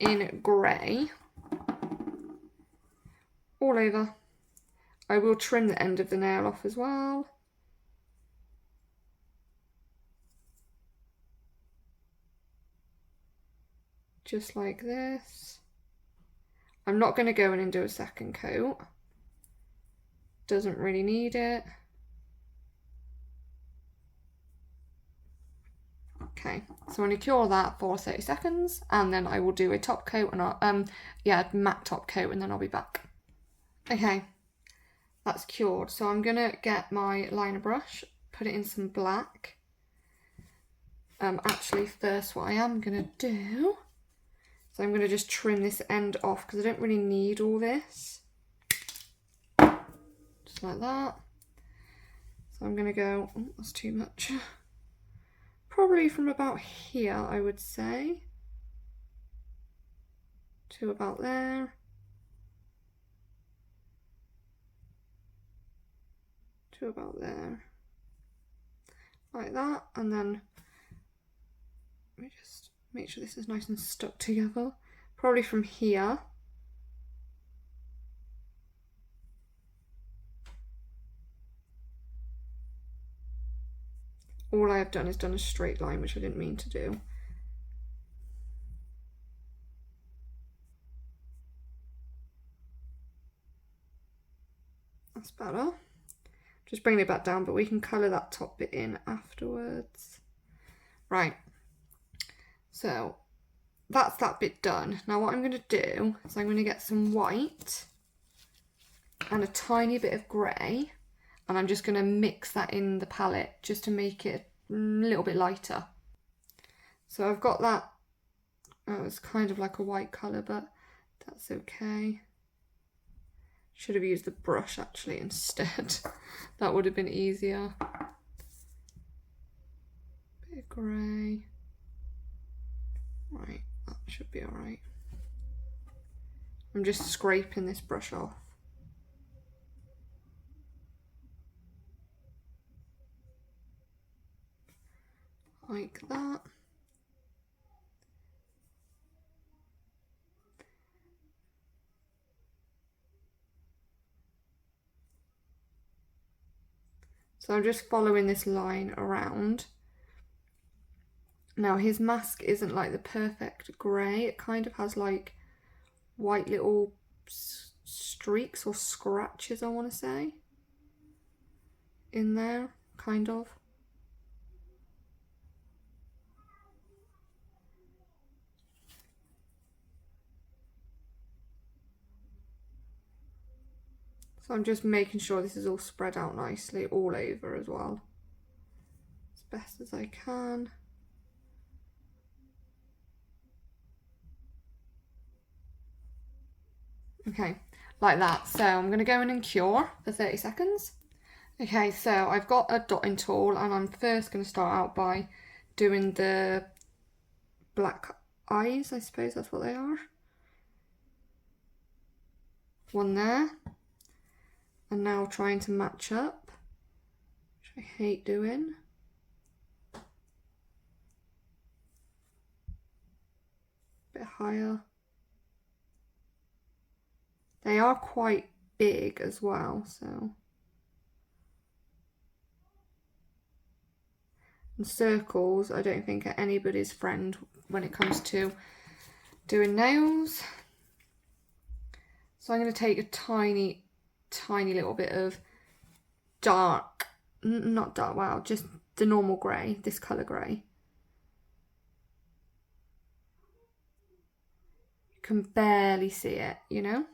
in grey all over. I will trim the end of the nail off as well. Just like this. I'm not going to go in and do a second coat. Doesn't really need it. Okay, so I'm going to cure that for 30 seconds and then I will do a top coat and matte top coat, and then I'll be back. Okay, that's cured. So I'm going to get my liner brush, put it in some black. Actually, first what I am going to do, so I'm going to just trim this end off because I don't really need all this. Just like that. So I'm going to go, oh, that's too much. Probably from about here, I would say, to about there, to about there, like that, and then let me just make sure this is nice and stuck together. Probably from here all I have done is done a straight line, which I didn't mean to do. That's better. Just bringing it back down, but we can colour that top bit in afterwards. Right, so that's that bit done. Now what I'm going to do is I'm going to get some white and a tiny bit of grey, and I'm just going to mix that in the palette just to make it a little bit lighter. So I've got that, oh, it's kind of like a white colour, but that's okay. Should have used the brush actually instead. That would have been easier. Bit of grey. Right, that should be alright. I'm just scraping this brush off. Like that. So I'm just following this line around. Now his mask isn't like the perfect grey, it kind of has like white little streaks or scratches, I want to say, in there, kind of. So I'm just making sure this is all spread out nicely all over as well, as best as I can. Okay, like that. So I'm going to go in and cure for 30 seconds. Okay, so I've got a dotting tool and I'm first going to start out by doing the black eyes, I suppose that's what they are. One there. And now trying to match up, which I hate doing. Bit higher. They are quite big as well, so. And circles, I don't think are anybody's friend when it comes to doing nails. So I'm going to take a tiny little bit of dark, not dark, wow, just the normal grey, this colour grey. You can barely see it, you know?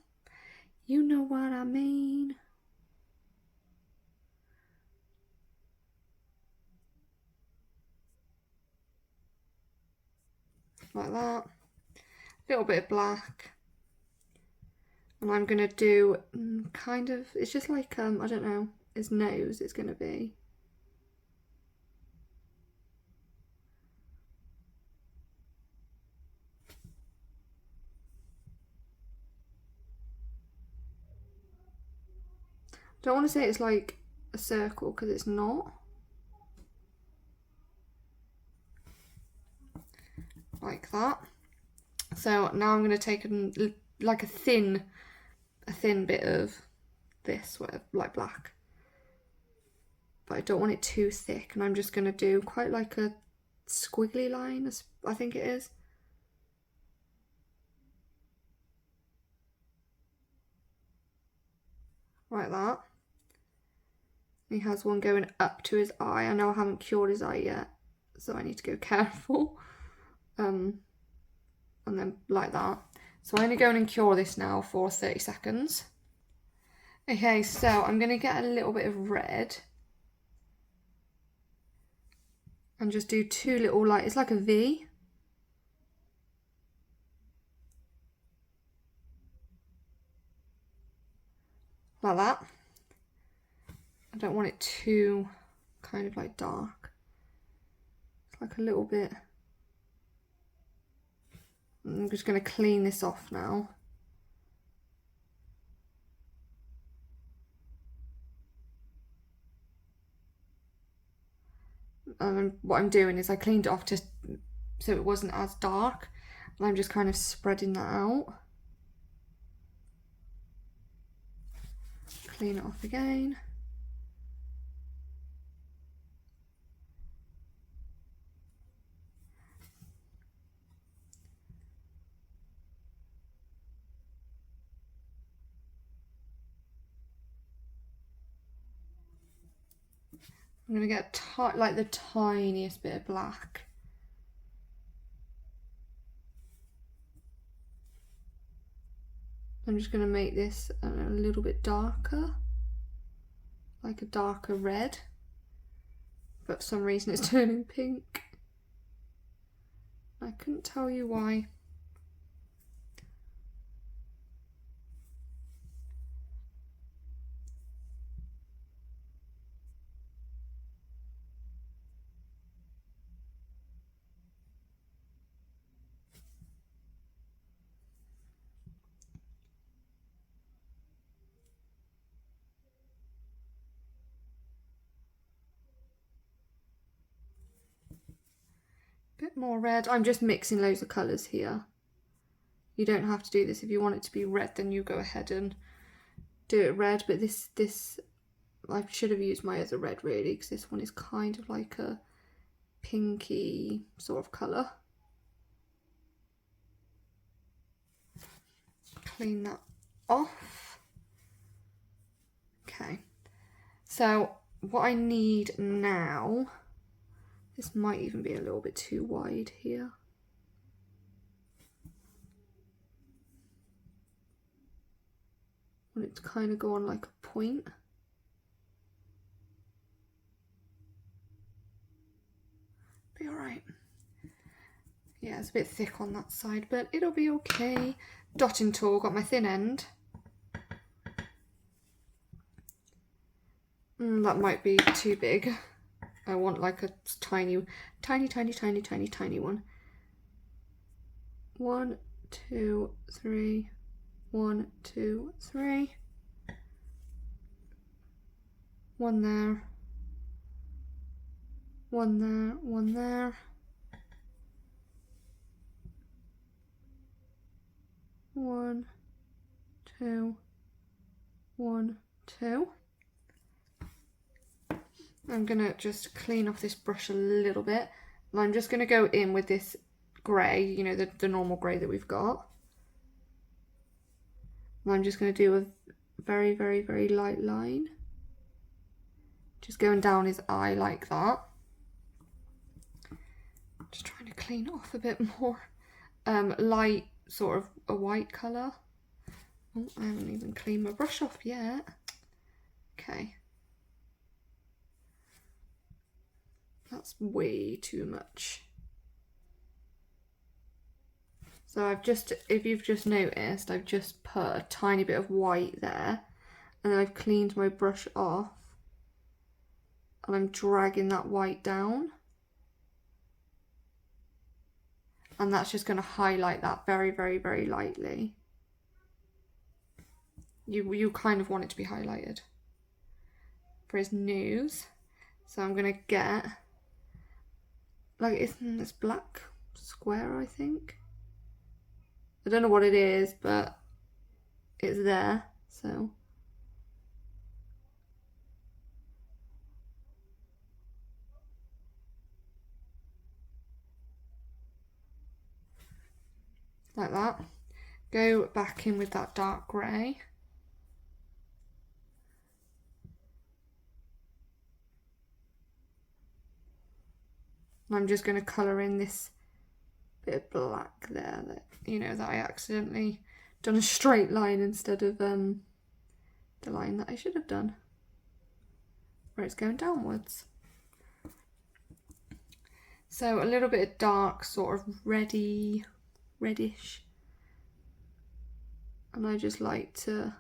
You know what I mean. Like that. A little bit of black. And I'm going to do kind of, it's just like, I don't know, his nose is going to be. Don't want to say it's like a circle because it's not. Like that. So now I'm going to take like a thin bit of this, whatever, like black. But I don't want it too thick, and I'm just going to do quite like a squiggly line, I think it is. Like that. He has one going up to his eye. I know I haven't cured his eye yet, so I need to go careful. And then like that. So I'm going to go in and cure this now for 30 seconds. Okay, so I'm going to get a little bit of red. And just do two little, like, it's like a V. Like that. I don't want it too kind of like dark. It's like a little bit. I'm just going to clean this off now. And what I'm doing is I cleaned it off just so it wasn't as dark. And I'm just kind of spreading that out. Clean it off again. I'm going to get like the tiniest bit of black. I'm just going to make this a little bit darker, like a darker red, but for some reason it's turning pink. I couldn't tell you why. Bit more red. I'm just mixing loads of colours here. You don't have to do this. If you want it to be red, then you go ahead and do it red. But this I should have used my other red really, because this one is kind of like a pinky sort of colour. Clean that off. Okay. So what I need now, this might even be a little bit too wide here. I want it to kind of go on like a point. Be alright. Yeah, it's a bit thick on that side, but it'll be okay. Dotting tool, got my thin end. That might be too big. I want like a tiny one. 1, 2, 3. 1, 2, 3. One there. One there. One there. 1, 2. 1, 2. I'm gonna just clean off this brush a little bit, and I'm just gonna go in with this grey, you know, the normal grey that we've got. And I'm just gonna do a very, very, very light line, just going down his eye like that. Just trying to clean it off a bit more. Light, sort of a white colour. Oh, I haven't even cleaned my brush off yet. Okay. That's way too much. So I've just, if you've just noticed, I've just put a tiny bit of white there, and then I've cleaned my brush off, and I'm dragging that white down. And that's just going to highlight that very, very, very lightly. You kind of want it to be highlighted for his nose. So I'm going to get, like, it's this black square, I think. I don't know what it is, but it's there, so. Like that. Go back in with that dark grey. And I'm just going to colour in this bit of black there that, you know, that I accidentally done a straight line instead of the line that I should have done, where it's going downwards. So a little bit of dark, sort of reddish. And I just like to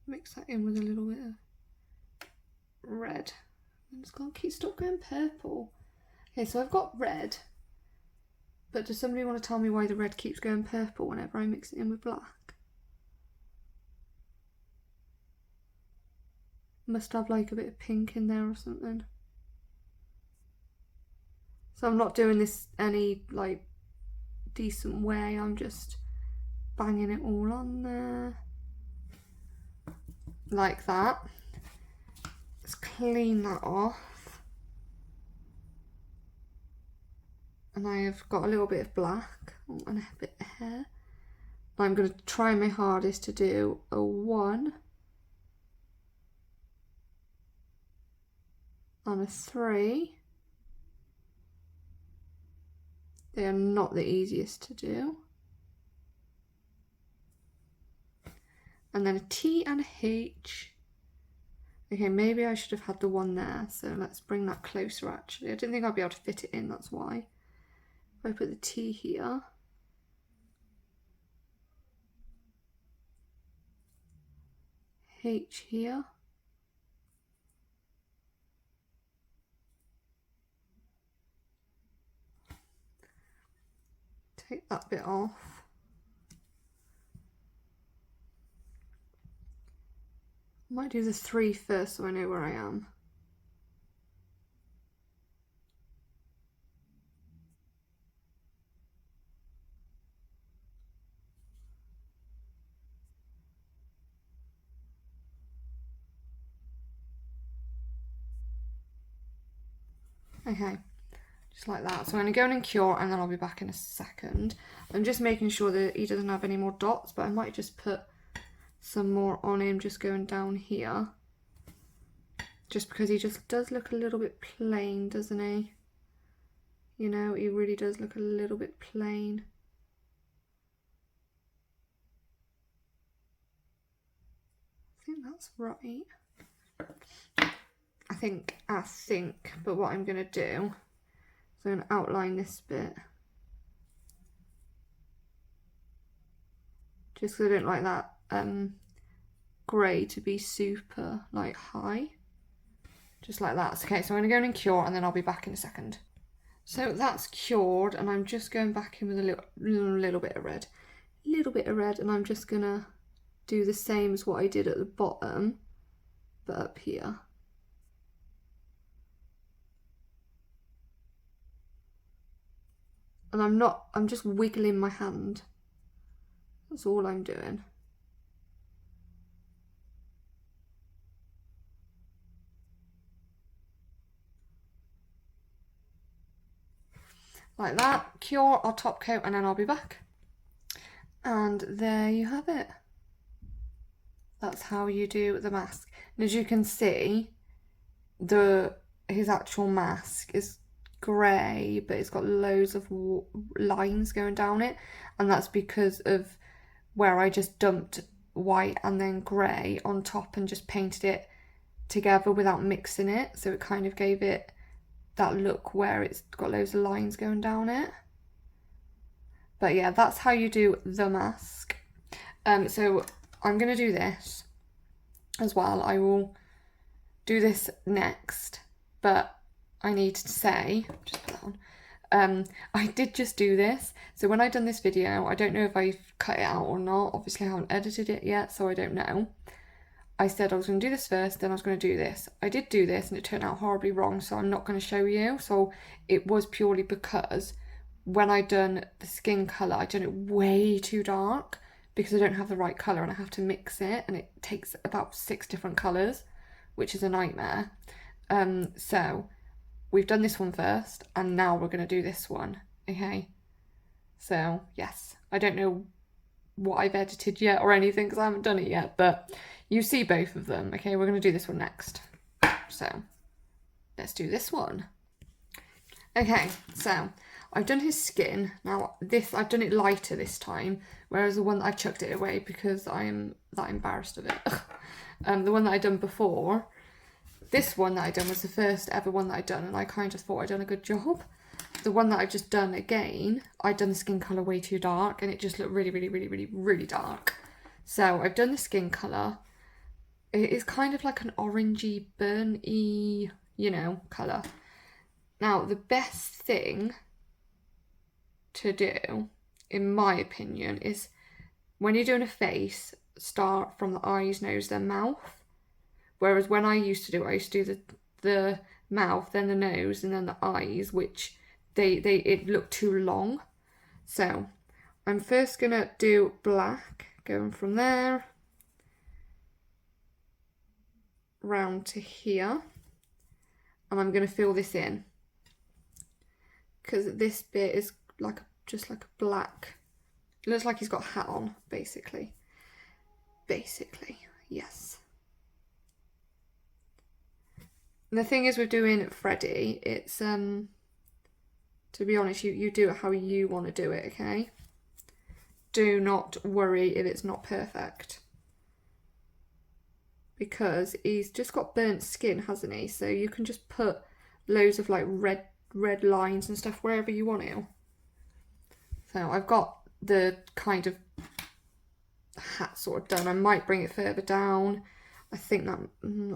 mix that in with a little bit of red. I'm just gonna stop going purple. Okay, so I've got red, but does somebody want to tell me why the red keeps going purple whenever I mix it in with black? Must have like a bit of pink in there or something. So I'm not doing this any like decent way, I'm just banging it all on there. Like that. Let's clean that off. And I have got a little bit of black and a bit of hair. I'm going to try my hardest to do a 1 and a 3. They are not the easiest to do. And then a T and a H. Okay, maybe I should have had the 1 there, so let's bring that closer actually. I didn't think I'd be able to fit it in, that's why. If I put the T here. H here. Take that bit off. I might do the 3 first so I know where I am. Okay, just like that. So I'm going to go in and cure and then I'll be back in a second. I'm just making sure that he doesn't have any more dots, but I might just put some more on him just going down here. Just because he just does look a little bit plain, doesn't he? You know, he really does look a little bit plain. I think that's right. I think, but what I'm going to do is I'm going to outline this bit. Just because I don't like that grey to be super like high. Just like that. Okay, so I'm going to go in and cure and then I'll be back in a second. So that's cured and I'm just going back in with a little bit of red. And I'm just going to do the same as what I did at the bottom, but up here. And I'm just wiggling my hand. That's all I'm doing. Like that, cure our top coat and then I'll be back. And there you have it. That's how you do the mask. And as you can see, his actual mask is grey, but it's got loads of lines going down it, and that's because of where I just dumped white and then grey on top and just painted it together without mixing it, so it kind of gave it that look where it's got loads of lines going down it. But yeah, that's how you do the mask. So I'm gonna do this as well. I will do this next, but I need to say, just put that on, I did just do this. So when I done this video, I don't know if I've cut it out or not. Obviously I haven't edited it yet, so I don't know. I said I was going to do this first, then I was going to do this. I did do this and it turned out horribly wrong, so I'm not going to show you. So it was purely because when I done the skin colour, I done it way too dark because I don't have the right colour and I have to mix it, and it takes about 6 different colours, which is a nightmare. So we've done this one first and now we're going to do this one, okay? So yes, I don't know what I've edited yet or anything because I haven't done it yet, but you see both of them. Okay, we're going to do this one next. So let's do this one. Okay, so I've done his skin. Now this, I've done it lighter this time, whereas the one that I chucked it away because I am that embarrassed of it. The one that I done before, this one that I done was the first ever one that I done, and I kind of thought I done a good job. The one that I've just done again, I'd done the skin colour way too dark and it just looked really, really, really, really, really dark. So I've done the skin colour. It is kind of like an orangey, burnt-y, you know, colour. Now, the best thing to do, in my opinion, is when you're doing a face, start from the eyes, nose, then mouth. Whereas when I used to do it, I used to do the mouth, then the nose, and then the eyes, which it looked too long. So I'm first gonna do black, going from there round to here, and I'm gonna fill this in because this bit is like just like a black. It looks like he's got a hat on, basically. Yes. And the thing is with doing Freddy, it's to be honest, you do it how you want to do it, okay? Do not worry if it's not perfect. Because he's just got burnt skin, hasn't he? So you can just put loads of like red lines and stuff wherever you want to. So I've got the kind of hat sort of done. I might bring it further down. I think that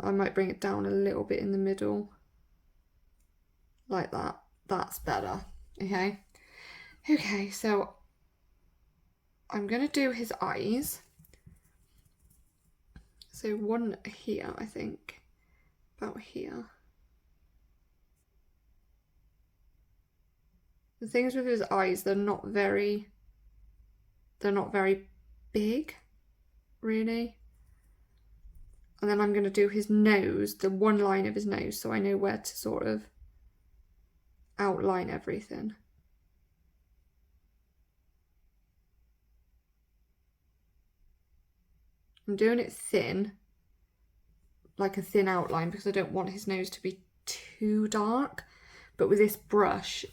I might bring it down a little bit in the middle. Like that. That's better. Okay. Okay, so I'm going to do his eyes. So one here, I think. About here. The things with his eyes, they're not very big, really. And then I'm going to do his nose, the one line of his nose, so I know where to sort of outline everything. I'm doing it thin, like a thin outline, because I don't want his nose to be too dark. But with this brush,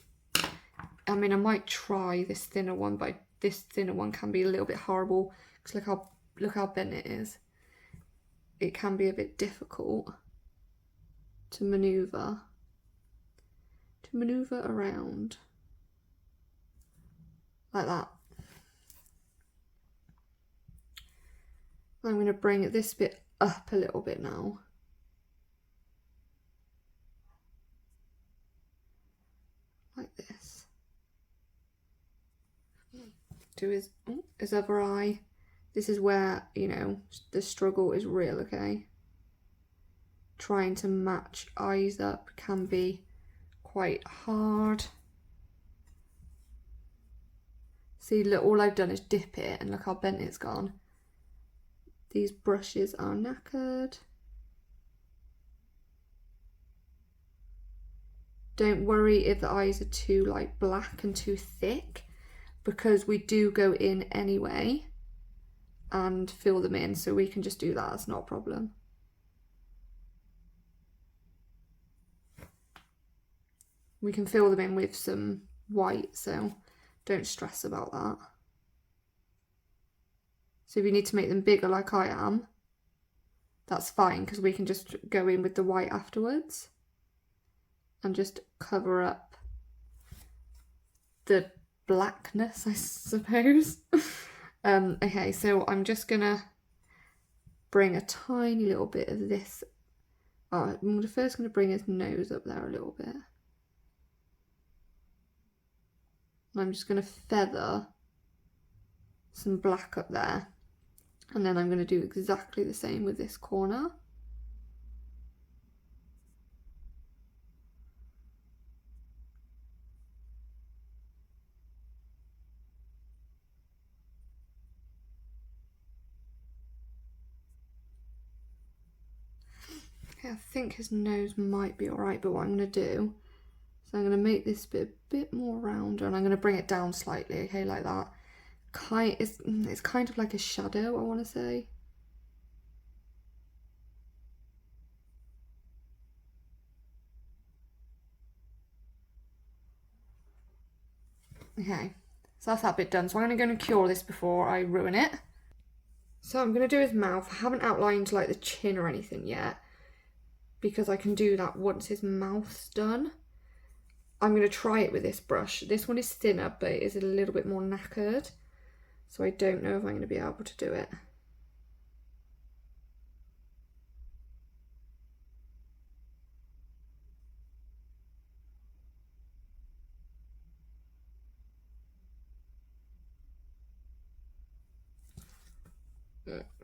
I mean, I might try this thinner one, but this thinner one can be a little bit horrible because look how bent it is. It can be a bit difficult to maneuver around like that. I'm going to bring this bit up a little bit now. Like this. Do his other eye. This is where, you know, the struggle is real, okay? Trying to match eyes up can be quite hard. See, look, all I've done is dip it and look how bent it's gone. These brushes are knackered. Don't worry if the eyes are too like black and too thick, because we do go in anyway and fill them in, so we can just do that, it's not a problem. We can fill them in with some white, so don't stress about that. So if you need to make them bigger like I am, that's fine, because we can just go in with the white afterwards and just cover up the blackness, I suppose. Okay, so I'm just gonna bring a tiny little bit of this. I'm first gonna bring his nose up there a little bit. And I'm just gonna feather some black up there. And then I'm going to do exactly the same with this corner. Okay, I think his nose might be alright, but what I'm going to do is I'm going to make this bit a bit more rounder, and I'm going to bring it down slightly, okay, like that. It's kind of like a shadow, I want to say. Okay, so that's that bit done. So I'm going to go and cure this before I ruin it. So I'm going to do his mouth. I haven't outlined like the chin or anything yet, because I can do that once his mouth's done. I'm going to try it with this brush. This one is thinner, but it is a little bit more knackered. So I don't know if I'm going to be able to do it.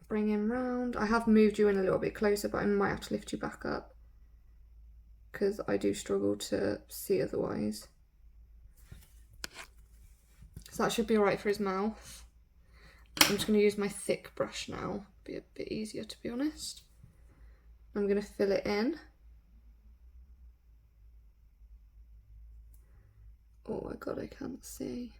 Bring him round. I have moved you in a little bit closer, but I might have to lift you back up because I do struggle to see otherwise. So that should be alright for his mouth. I'm just going to use my thick brush now. Be a bit easier, to be honest. I'm going to fill it in. Oh my god, I can't see.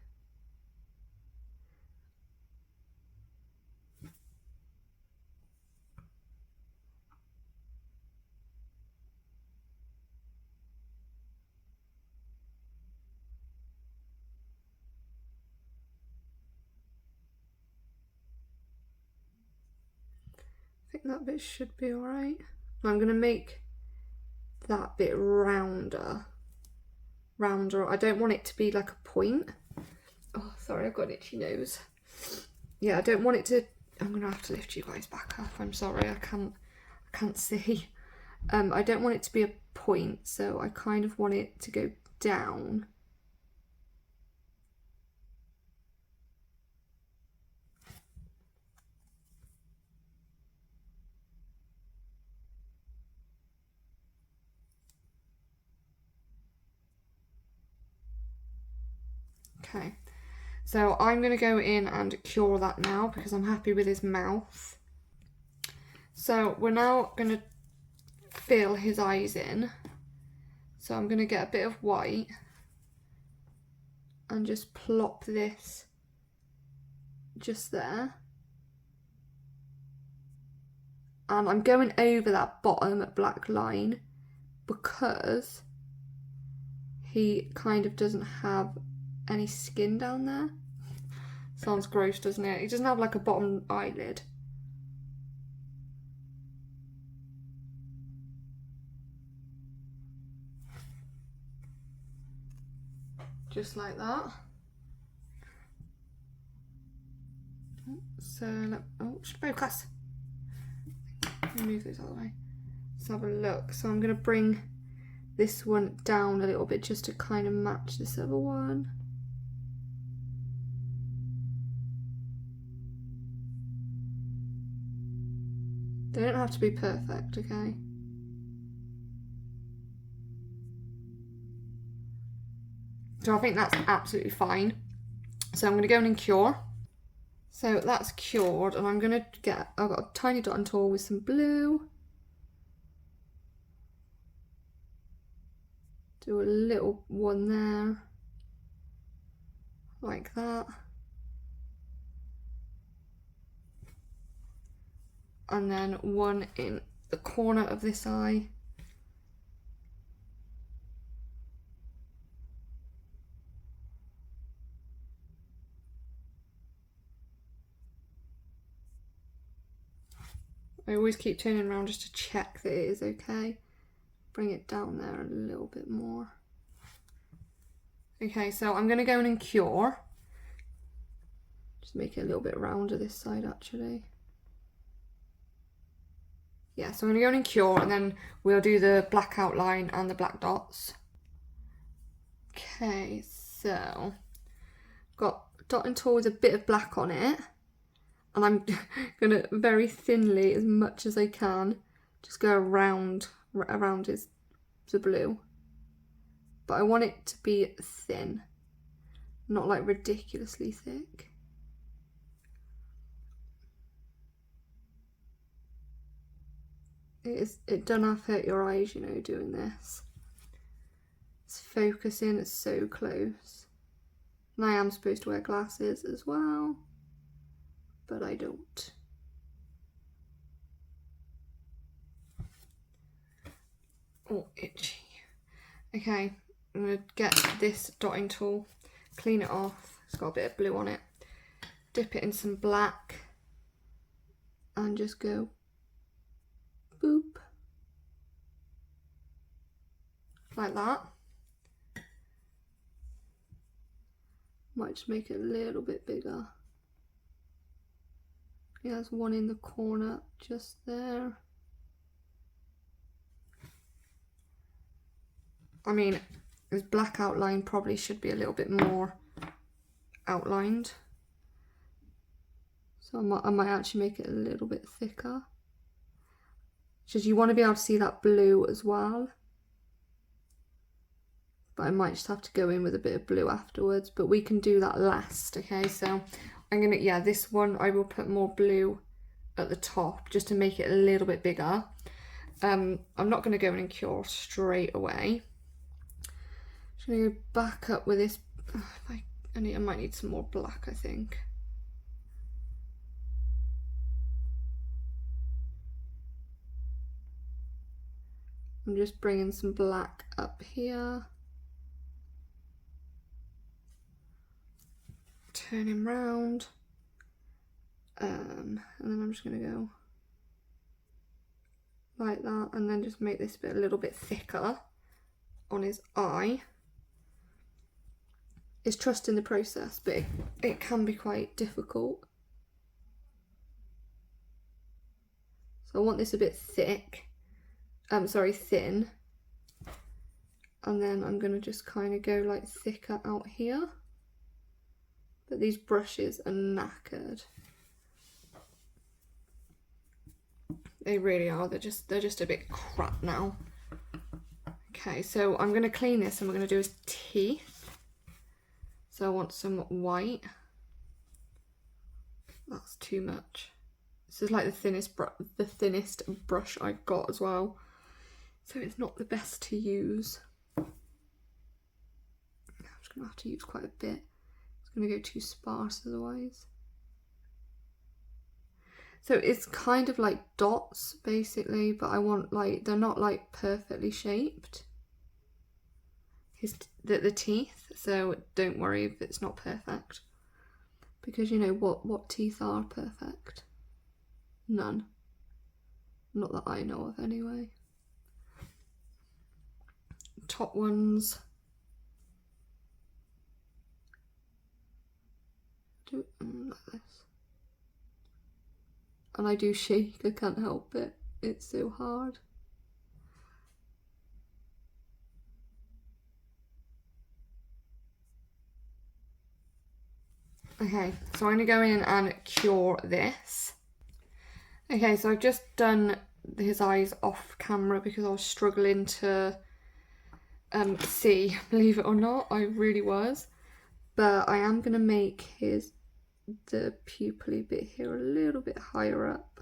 I think that bit should be alright. I'm going to make that bit rounder. I don't want it to be like a point. Oh, sorry, I've got an itchy nose. Yeah, I don't want it to... I'm going to have to lift you guys back up. I'm sorry, I can't see. I don't want it to be a point, so I kind of want it to go down. Okay, so I'm going to go in and cure that now because I'm happy with his mouth. So we're now going to fill his eyes in. So I'm going to get a bit of white and just plop this just there. And I'm going over that bottom black line because he kind of doesn't have any skin down there. Sounds gross, doesn't it? He doesn't have like a bottom eyelid. Just like that. So, oh, should focus. Move this out of the way. Let's have a look. So I'm going to bring this one down a little bit just to kind of match this other one. They don't have to be perfect, okay? So I think that's absolutely fine. So I'm going to go in and cure. So that's cured, and I'm going to get, I've got a tiny dot tool with some blue. Do a little one there, like that. And then one in the corner of this eye. I always keep turning around just to check that it is okay. Bring it down there a little bit more. Okay, so I'm going to go in and cure. Just make it a little bit rounder this side actually. Yeah, so I'm going to go in and cure, and then we'll do the black outline and the black dots. Okay, so got dot and tool with a bit of black on it. And I'm gonna very thinly, as much as I can, just go around the blue. But I want it to be thin, not like ridiculously thick. It don't have to hurt your eyes, you know, doing this. It's focusing, it's so close. And I am supposed to wear glasses as well, but I don't. Oh, itchy. Okay, I'm gonna get this dotting tool, clean it off. It's got a bit of blue on it. Dip it in some black and just go boop. Like that. Might just make it a little bit bigger. Yeah, there's one in the corner just there. I mean, this black outline probably should be a little bit more outlined. So I might actually make it a little bit thicker. Because you want to be able to see that blue as well. But I might just have to go in with a bit of blue afterwards, but we can do that last, okay? So I'm gonna, yeah, this one I will put more blue at the top just to make it a little bit bigger. I'm not gonna go in and cure straight away. I'm just gonna go back up with this. I might need some more black, I think. I'm just bringing some black up here. Turn him round. And then I'm just going to go like that, and then just make this bit a little bit thicker on his eye. It's trusting the process, but it can be quite difficult. So I want this a bit thick. Thin. And then I'm going to just kind of go like thicker out here. But these brushes are knackered. They really are. They're just a bit crap now. Okay, so I'm going to clean this and we're going to do his teeth. So I want some white. That's too much. This is like the thinnest brush I've got as well. So it's not the best to use. I'm just going to have to use quite a bit. It's going to go too sparse otherwise. So it's kind of like dots basically, but I want like, they're not like perfectly shaped. The teeth, so don't worry if it's not perfect. Because you know what teeth are perfect? None. Not that I know of anyway. Top ones. Do it like this. And I do shake, I can't help it. It's so hard. Okay, so I'm going to go in and cure this. Okay, so I've just done his eyes off camera because I was struggling to see, believe it or not, I really was. But I am going to make the pupil bit here a little bit higher up.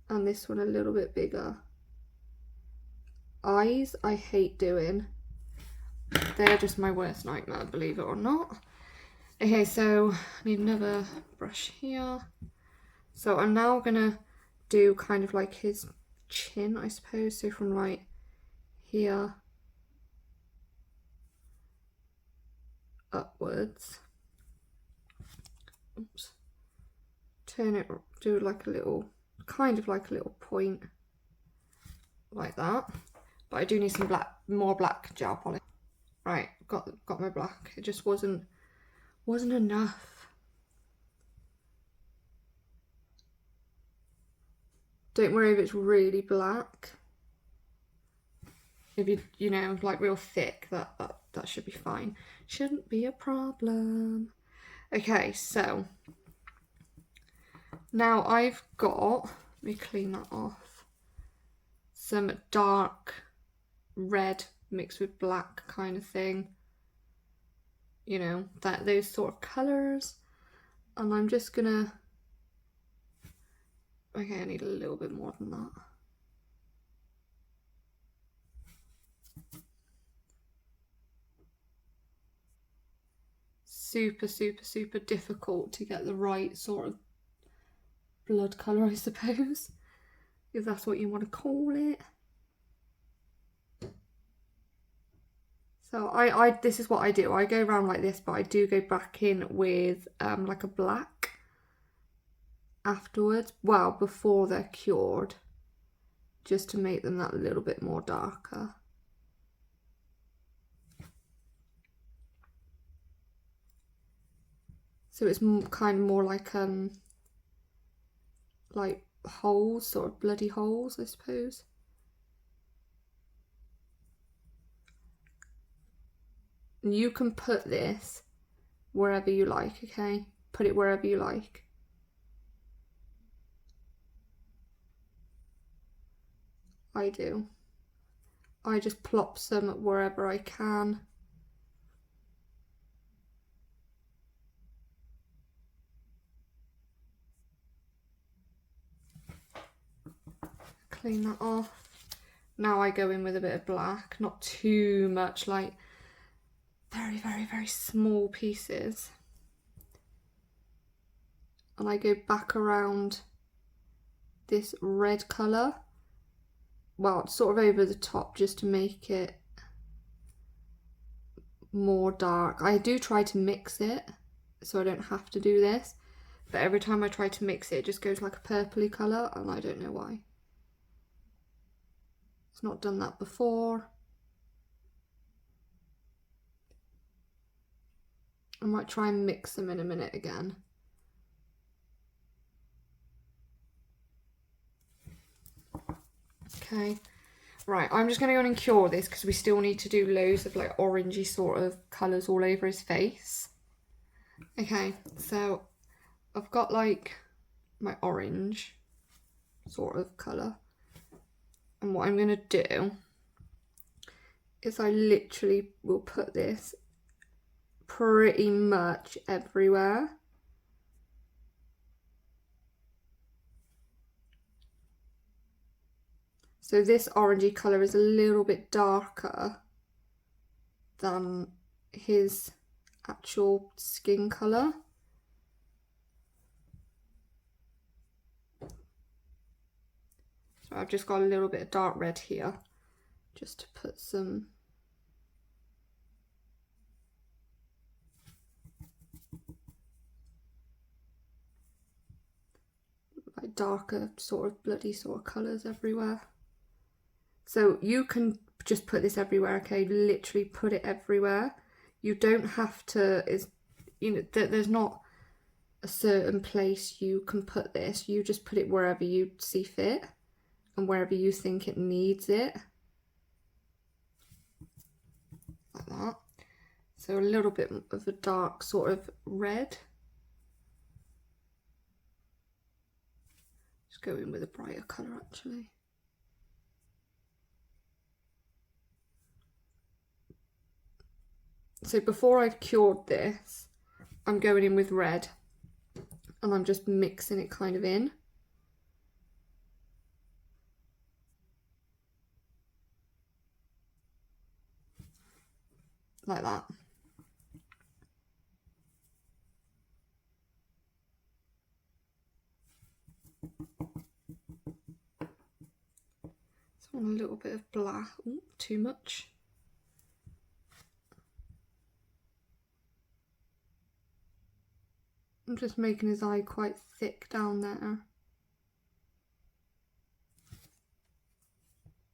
And this one a little bit bigger. Eyes, I hate doing. They're just my worst nightmare, believe it or not. Okay, so I need another brush here. So I'm now gonna do kind of like his chin, I suppose. So from like here upwards. Oops. Turn it, do like a little, kind of like a little point like that. But I do need some more black gel polish. Right, got my black. It just wasn't enough. Don't worry if it's really black. If you know, like real thick, that should be fine. Shouldn't be a problem. Okay, so Now I've got, let me clean that off, some dark red mixed with black kind of thing. You know, those sort of colours. And I'm just gonna, okay, I need a little bit more than that. Super, super, super difficult to get the right sort of blood colour, I suppose, if that's what you want to call it. So this is what I do. I go around like this, but I do go back in with like a black afterwards. Well, before they're cured, just to make them that little bit more darker. So it's kind of more like holes, sort of bloody holes, I suppose. And you can put this wherever you like, okay? Put it wherever you like. I do. I just plop some wherever I can. Clean that off. Now I go in with a bit of black, not too much, like very, very, very small pieces. And I go back around this red colour, well, sort of over the top, just to make it more dark. I do try to mix it, so I don't have to do this, but every time I try to mix it, it just goes like a purpley colour, and I don't know why. It's not done that before. I might try and mix them in a minute again. Okay, right, I'm just going to go and cure this because we still need to do loads of like orangey sort of colours all over his face. Okay, so I've got like my orange sort of colour, and what I'm going to do is I literally will put this pretty much everywhere. So this orangey colour is a little bit darker than his actual skin colour. So I've just got a little bit of dark red here, just to put some like darker sort of bloody sort of colours everywhere. So you can just put this everywhere, okay? Literally put it everywhere. You don't have to, you know, there's not a certain place you can put this. You just put it wherever you see fit and wherever you think it needs it. Like that. So a little bit of a dark sort of red. Just go in with a brighter colour actually. So before I've cured this, I'm going in with red and I'm just mixing it kind of in. Like that. So I want a little bit of black. Ooh, too much. I'm just making his eye quite thick down there.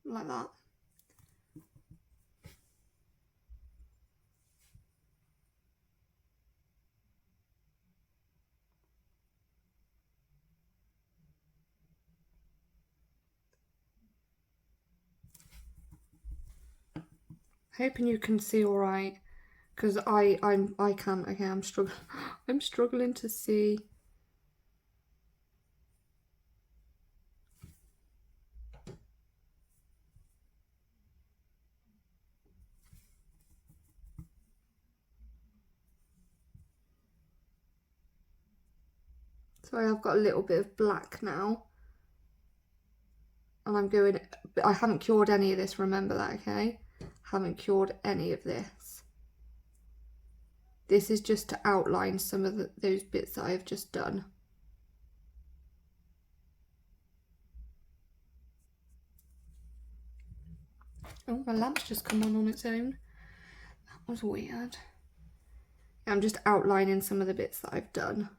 Like that. Hoping you can see all right, because I can't. Okay, I'm struggling to see. So I have got a little bit of black now. And I'm going, I haven't cured any of this, remember that, okay? Haven't cured any of this. This is just to outline some of those bits that I've just done. Oh, my lamp's just come on its own. That was weird. I'm just outlining some of the bits that I've done.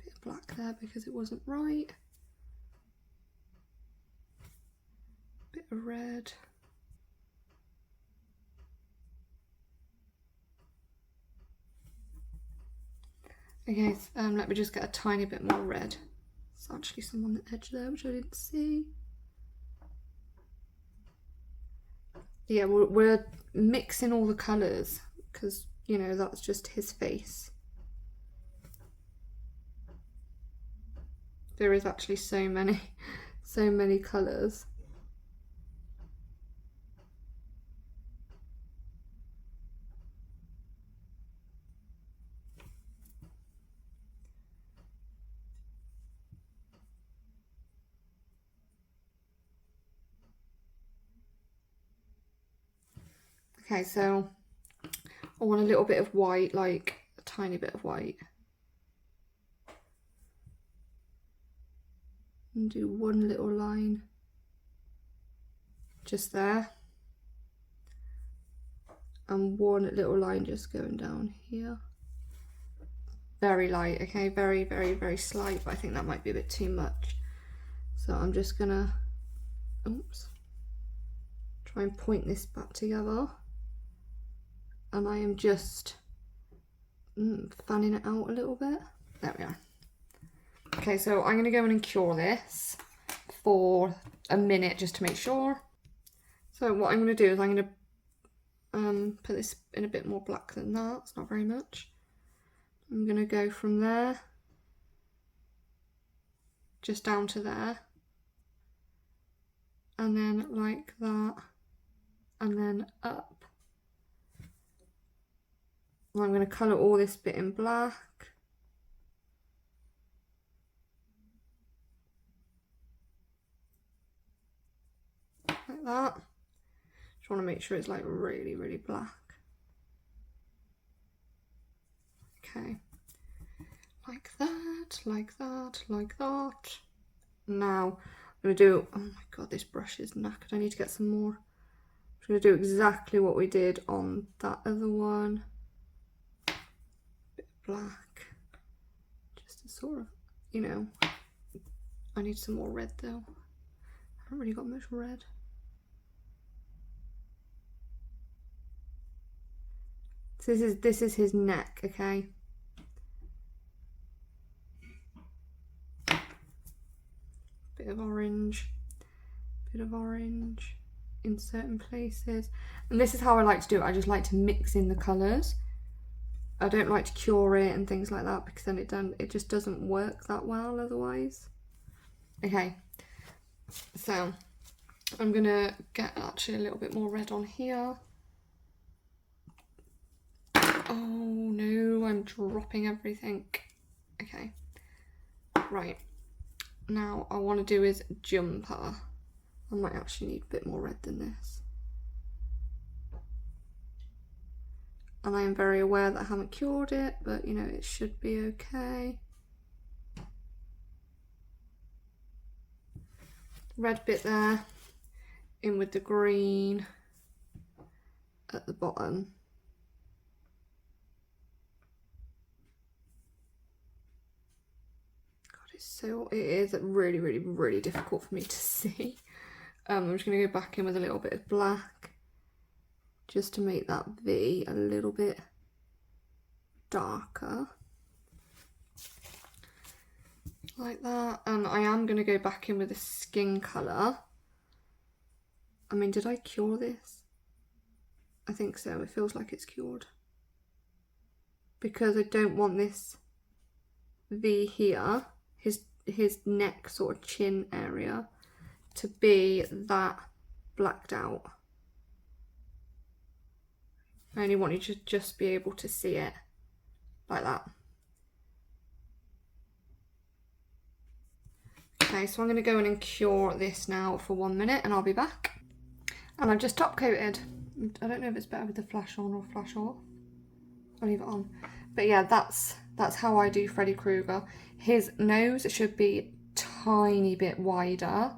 Bit of black there because it wasn't right. Bit of red. Okay, let me just get a tiny bit more red. There's actually some on the edge there which I didn't see. Yeah, we're mixing all the colours because, you know, that's just his face. There is actually so many colours. Okay, so I want a little bit of white, like a tiny bit of white. And do one little line just there. And one little line just going down here. Very light, okay, very, very, very slight, but I think that might be a bit too much. So I'm just gonna, oops, try and point this back together. And I am just fanning it out a little bit. There we are. Okay, so I'm gonna go in and cure this for a minute just to make sure. So what I'm gonna do is I'm gonna put this in a bit more black than that. It's not very much. I'm gonna go from there just down to there, and then like that, and then up. And I'm going to colour all this bit in black. Like that. Just want to make sure it's like really, really black. Okay. Like that, like that, like that. Now I'm going to do, oh my god, this brush is knackered. I need to get some more. I'm going to do exactly what we did on that other one. Bit of black. Just to sort of, you know, I need some more red though. I haven't really got much red. So this is his neck, okay? Bit of orange in certain places. And this is how I like to do it. I just like to mix in the colours. I don't like to cure it and things like that because then it just doesn't work that well otherwise. Okay, so I'm gonna get actually a little bit more red on here. Oh no, I'm dropping everything. Okay, right. Now I want to do is jumper. I might actually need a bit more red than this. And I am very aware that I haven't cured it, but you know, it should be okay. Red bit there, in with the green at the bottom. God, it is really, really, really difficult for me to see. I'm just going to go back in with a little bit of black just to make that V a little bit darker. Like that. And I am going to go back in with a skin colour. I mean, did I cure this? I think so. It feels like it's cured. Because I don't want this V here, his neck sort of chin area, to be that blacked out. I only want you to just be able to see it like that. Okay, so I'm going to go in and cure this now for 1 minute and I'll be back. And I've just top coated. I don't know if it's better with the flash on or flash off. I'll leave it on. But yeah, that's how I do Freddy Krueger. His nose should be tiny bit wider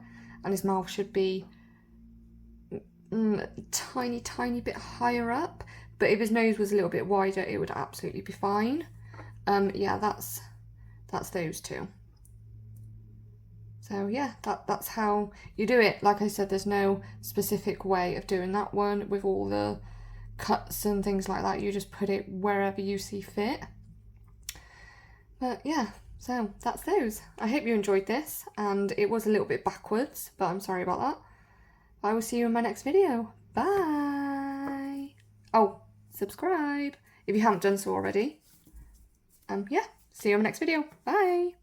and his mouth should be tiny bit higher up. But if his nose was a little bit wider, it would absolutely be fine. Yeah, that's those two. So yeah, that's how you do it. Like I said, there's no specific way of doing that one with all the cuts and things like that. You just put it wherever you see fit. But yeah, so that's those. I hope you enjoyed this, and it was a little bit backwards, but I'm sorry about that. I will see you in my next video. Bye. Oh, subscribe if you haven't done so already. Yeah, see you in my next video. Bye.